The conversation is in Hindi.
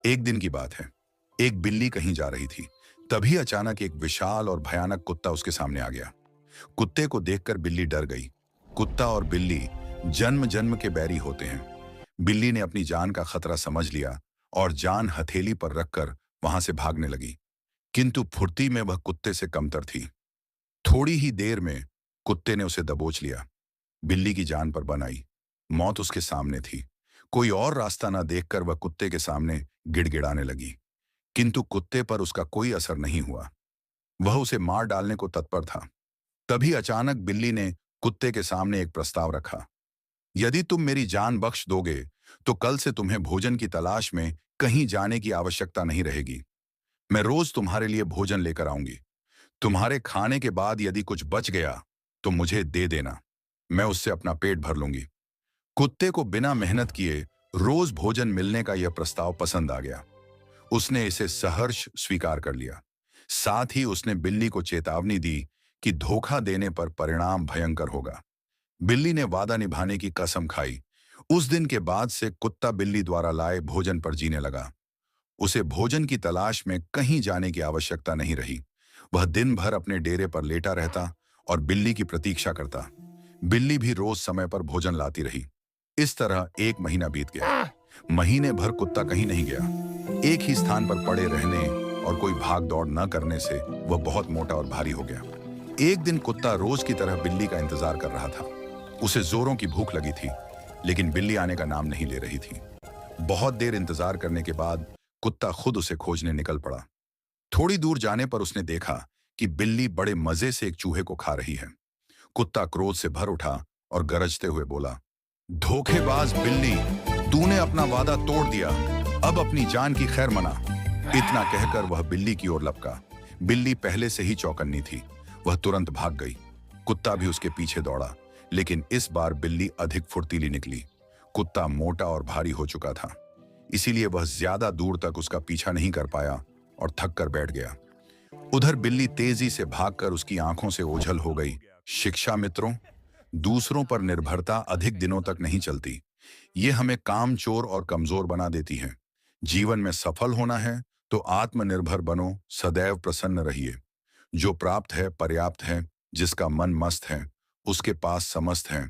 एक दिन की बात है। एक बिल्ली कहीं जा रही थी। तभी अचानक एक विशाल और भयानक कुत्ता उसके सामने आ गया। कुत्ते को देखकर बिल्ली डर गई। कुत्ता और बिल्ली जन्म जन्म के बैरी होते हैं। बिल्ली ने अपनी जान का खतरा समझ लिया और जान हथेली पर रखकर वहां से भागने लगी। किंतु फुर्ती में वह कुत्ते से कमतर थी। थोड़ी ही देर में कुत्ते ने उसे दबोच लिया। बिल्ली की जान पर बन आई। मौत उसके सामने थी। कोई और रास्ता न देखकर वह कुत्ते के सामने गिड़गिड़ाने लगी। किंतु कुत्ते पर उसका कोई असर नहीं हुआ। वह उसे मार डालने को तत्पर था। तभी अचानक बिल्ली ने कुत्ते के सामने एक प्रस्ताव रखा। यदि तुम मेरी जान बख्श दोगे तो कल से तुम्हें भोजन की तलाश में कहीं जाने की आवश्यकता नहीं रहेगी। मैं रोज तुम्हारे लिए भोजन लेकर आऊंगी। तुम्हारे खाने के बाद यदि कुछ बच गया तो मुझे दे देना। मैं उससे अपना पेट भर लूंगी। कुत्ते को बिना मेहनत किए रोज भोजन मिलने का यह प्रस्ताव पसंद आ गया। उसने इसे सहर्ष स्वीकार कर लिया। साथ ही उसने बिल्ली को चेतावनी दी कि धोखा देने पर परिणाम भयंकर होगा। बिल्ली ने वादा निभाने की कसम खाई। उस दिन के बाद से कुत्ता बिल्ली द्वारा लाए भोजन पर जीने लगा। उसे भोजन की तलाश में कहीं जाने की आवश्यकता नहीं रही। वह दिन भर अपने डेरे पर लेटा रहता और बिल्ली की प्रतीक्षा करता। बिल्ली भी रोज समय पर भोजन लाती रही। इस तरह एक महीना बीत गया। महीने भर कुत्ता कहीं नहीं गया। एक ही स्थान पर पड़े रहने और कोई भाग दौड़ न करने से वह बहुत मोटा और भारी हो गया। एक दिन कुत्ता रोज की तरह बिल्ली का इंतजार कर रहा था। उसे जोरों की भूख लगी थी, लेकिन बिल्ली आने का नाम नहीं ले रही थी। बहुत देर इंतजार करने के बाद कुत्ता खुद उसे खोजने निकल पड़ा। थोड़ी दूर जाने पर उसने देखा कि बिल्ली बड़े मजे से एक चूहे को खा रही है। कुत्ता क्रोध से भर उठा और गरजते हुए बोला, धोखेबाज बिल्ली, तूने अपना वादा तोड़ दिया। अब अपनी जान की खैर मना। इतना कहकर वह बिल्ली की ओर लपका। बिल्ली पहले से ही चौकन्नी थी। वह तुरंत भाग गई। कुत्ता भी उसके पीछे दौड़ा, लेकिन इस बार बिल्ली अधिक फुर्तीली निकली। कुत्ता मोटा और भारी हो चुका था, इसीलिए वह ज्यादा दूर तक उसका पीछा नहीं कर पाया और थक कर बैठ गया। उधर बिल्ली तेजी से भागकर उसकी आंखों से ओझल हो गई। शिक्षा मित्रों, दूसरों पर निर्भरता अधिक दिनों तक नहीं चलती। ये हमें कामचोर और कमजोर बना देती है। जीवन में सफल होना है तो आत्मनिर्भर बनो, सदैव प्रसन्न रहिए। जो प्राप्त है पर्याप्त है, जिसका मन मस्त है उसके पास समस्त है।